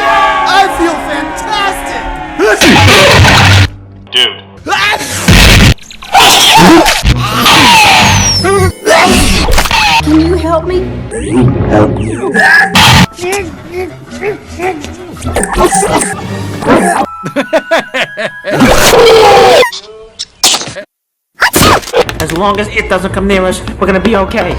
I feel fantastic! Dude. Can you help me? As long as it doesn't come near us, we're gonna be okay.